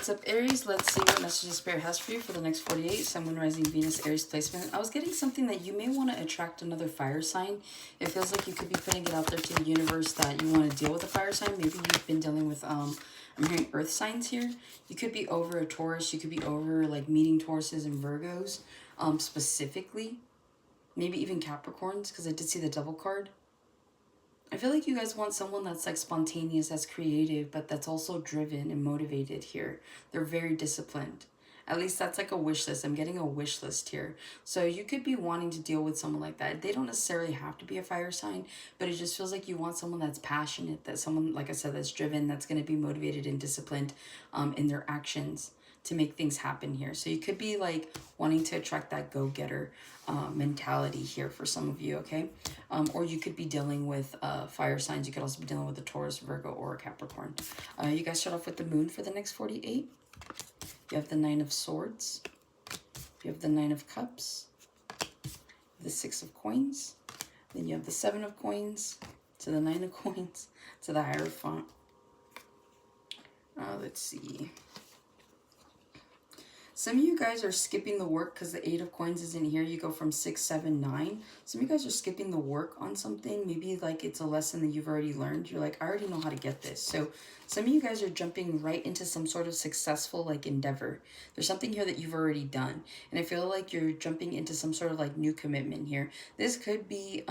What's up, Aries? Let's see what messages Spirit has for you for the next 48. Sun, Moon, Rising, Venus, Aries placement. I was getting something that you may want to attract another fire sign. It feels like you could be putting it out there to the universe that you want to deal with a fire sign. Maybe you've been dealing with, I'm hearing earth signs here. You could be over a Taurus. You could be over, like, meeting Tauruses and Virgos, specifically. Maybe even Capricorns, because I did see the Devil card. I feel like you guys want someone that's like spontaneous, that's creative, but that's also driven and motivated here. They're very disciplined. At least that's like a wish list. I'm getting a wish list here. So you could be wanting to deal with someone like that. They don't necessarily have to be a fire sign, but it just feels like you want someone that's passionate, that someone, like I said, that's driven, that's going to be motivated and disciplined in their actions to make things happen here. So you could be like wanting to attract that go-getter mentality here for some of you, okay? Or you could be dealing with fire signs. You could also be dealing with a Taurus, Virgo, or a Capricorn. You guys start off with the moon for the next 48. You have the 9 of Swords. You have the 9 of Cups. The 6 of Coins. Then you have the 7 of Coins to the 9 of Coins to the Hierophant. Let's see. Some of you guys are skipping the work because the 8 of Coins isn't here. You go from 6, 7, 9. Some of you guys are skipping the work on something. Maybe like it's a lesson that you've already learned. You're like, I already know how to get this. So some of you guys are jumping right into some sort of successful like endeavor. There's something here that you've already done. And I feel like you're jumping into some sort of like new commitment here. This could be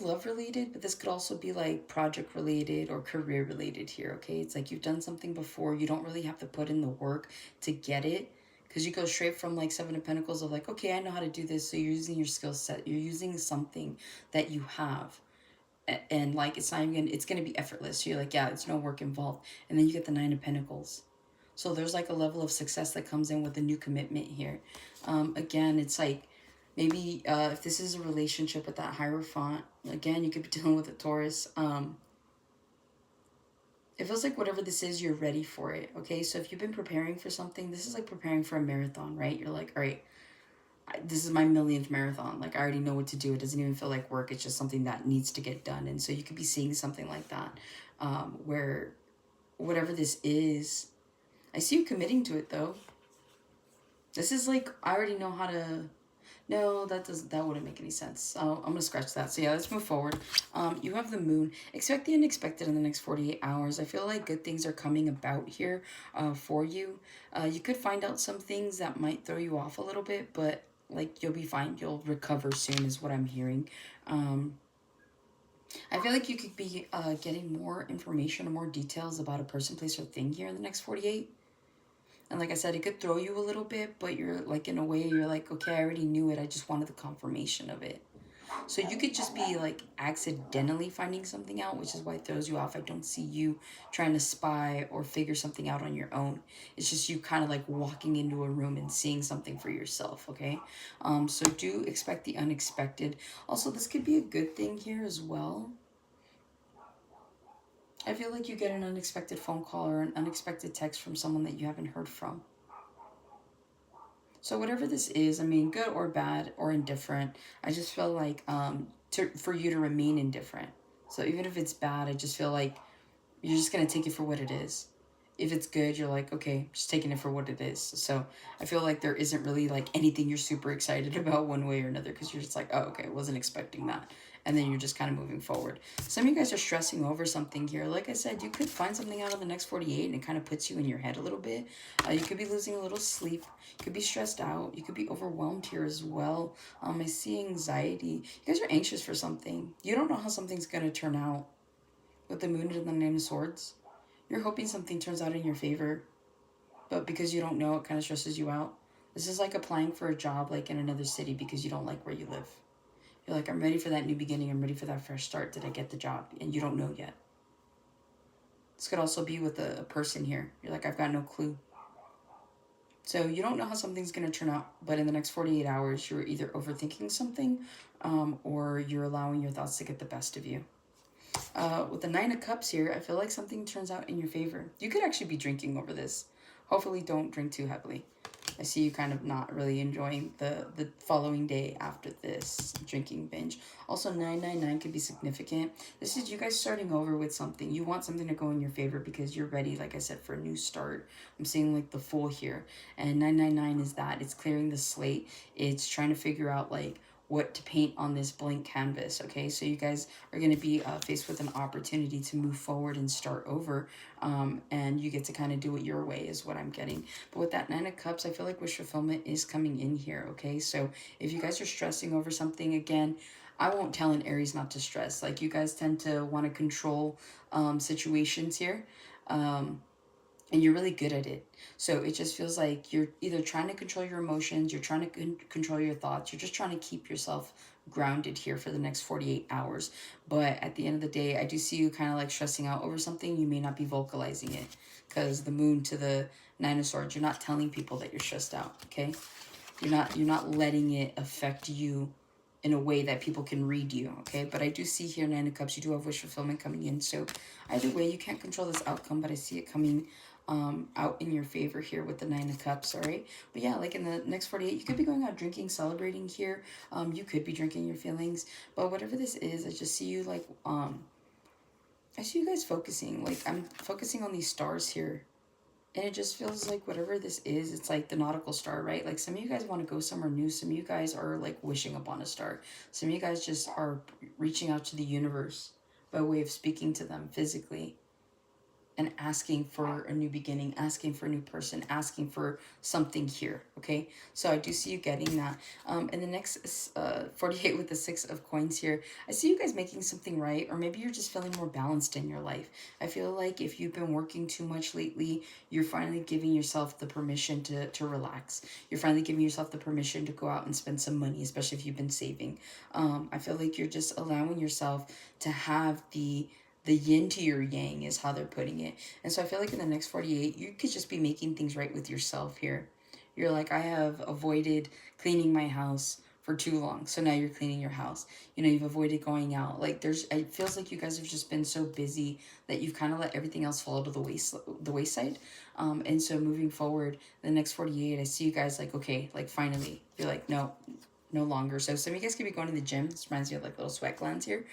love related, but this could also be like project related or career related here, okay? It's like you've done something before. You don't really have to put in the work to get it, because you go straight from like 7 of Pentacles of like, okay, I know how to do this. So you're using your skill set. You're using something that you have. And like, it's not even, it's going to be effortless. So you're like, yeah, it's no work involved. And then you get the 9 of Pentacles. So there's like a level of success that comes in with a new commitment here. Again, it's like, maybe if this is a relationship with that Hierophant, again, you could be dealing with a Taurus. It feels like whatever this is, you're ready for it, okay? So if you've been preparing for something, this is like preparing for a marathon, right? You're like, all right, this is my millionth marathon. Like, I already know what to do. It doesn't even feel like work. It's just something that needs to get done. And so you could be seeing something like that where whatever this is, I see you committing to it, though. This is like, I already know how to... No, that wouldn't make any sense. I'm going to scratch that. So yeah, let's move forward. You have the moon. Expect the unexpected in the next 48 hours. I feel like good things are coming about here for you. You could find out some things that might throw you off a little bit, but like you'll be fine. You'll recover soon is what I'm hearing. I feel like you could be getting more information or more details about a person, place, or thing here in the next 48. And like I said, it could throw you a little bit, but you're like, in a way, you're like, okay, I already knew it. I just wanted the confirmation of it. So you could just be like accidentally finding something out, which is why it throws you off. I don't see you trying to spy or figure something out on your own. It's just you kind of like walking into a room and seeing something for yourself, okay? So do expect the unexpected. Also, this could be a good thing here as well. I feel like you get an unexpected phone call or an unexpected text from someone that you haven't heard from. So whatever this is, I mean, good or bad or indifferent, I just feel like for you to remain indifferent. So even if it's bad, I just feel like you're just going to take it for what it is. If it's good, you're like, okay, just taking it for what it is. So I feel like there isn't really like anything you're super excited about one way or another, because you're just like, oh, okay, I wasn't expecting that. And then you're just kind of moving forward. Some of you guys are stressing over something here. Like I said, you could find something out in the next 48 and it kind of puts you in your head a little bit. You could be losing a little sleep. You could be stressed out. You could be overwhelmed here as well. I see anxiety. You guys are anxious for something. You don't know how something's going to turn out. With the moon and the 9 of Swords, you're hoping something turns out in your favor. But because you don't know, it kind of stresses you out. This is like applying for a job like in another city because you don't like where you live. You're like, I'm ready for that new beginning. I'm ready for that fresh start. Did I get the job? And you don't know yet. This could also be with a person here. You're like, I've got no clue. So you don't know how something's going to turn out. But in the next 48 hours, you're either overthinking something or you're allowing your thoughts to get the best of you. With the 9 of Cups here, I feel like something turns out in your favor. You could actually be drinking over this. Hopefully don't drink too heavily. I see you kind of not really enjoying the following day after this drinking binge. Also, 999 could be significant. This is you guys starting over with something. You want something to go in your favor because you're ready, like I said, for a new start. I'm seeing like the Fool here. And 999 is that. It's clearing the slate. It's trying to figure out like what to paint on this blank canvas. Okay, so you guys are going to be faced with an opportunity to move forward and start over, and you get to kind of do it your way is what I'm getting. But with that Nine of Cups, I feel like wish fulfillment is coming in here. Okay, so if you guys are stressing over something, again, I won't tell an Aries not to stress. Like, you guys tend to want to control situations here. And you're really good at it. So it just feels like you're either trying to control your emotions, you're trying to control your thoughts, you're just trying to keep yourself grounded here for the next 48 hours. But at the end of the day, I do see you kind of like stressing out over something. You may not be vocalizing it because the moon to the Nine of Swords, you're not telling people that you're stressed out, okay? You're not letting it affect you in a way that people can read you, okay? But I do see here Nine of Cups, you do have wish fulfillment coming in. So either way, you can't control this outcome, but I see it coming out in your favor here with the Nine of Cups, all right? But yeah, like in the next 48, you could be going out drinking, celebrating here. You could be drinking your feelings, but whatever this is, I just see you like, I see you guys focusing. Like, I'm focusing on these stars here. And it just feels like whatever this is, it's like the nautical star, right? Like, some of you guys want to go somewhere new. Some of you guys are like wishing upon a star. Some of you guys just are reaching out to the universe by way of speaking to them physically and asking for a new beginning, asking for a new person, asking for something here, okay? So I do see you getting that. In the next 48 with the Six of Coins here, I see you guys making something right, or maybe you're just feeling more balanced in your life. I feel like if you've been working too much lately, you're finally giving yourself the permission to relax. You're finally giving yourself the permission to go out and spend some money, especially if you've been saving. I feel like you're just allowing yourself to have the yin to your yang is how they're putting it. And so I feel like in the next 48, you could just be making things right with yourself here. You're like, I have avoided cleaning my house for too long. So now you're cleaning your house. You know, you've avoided going out. Like, it feels like you guys have just been so busy that you've kind of let everything else fall to the wayside. And so moving forward, the next 48, I see you guys like, okay, like finally, you're like, no longer. So some of you guys could be going to the gym. This reminds me of like little sweat glands here.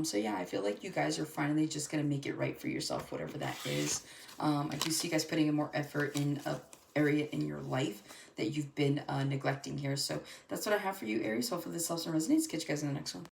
So yeah, I feel like you guys are finally just going to make it right for yourself, whatever that is. I do see you guys putting in more effort in a area in your life that you've been neglecting here. So that's what I have for you, Aries. Hopefully this helps and resonates. Catch you guys in the next one.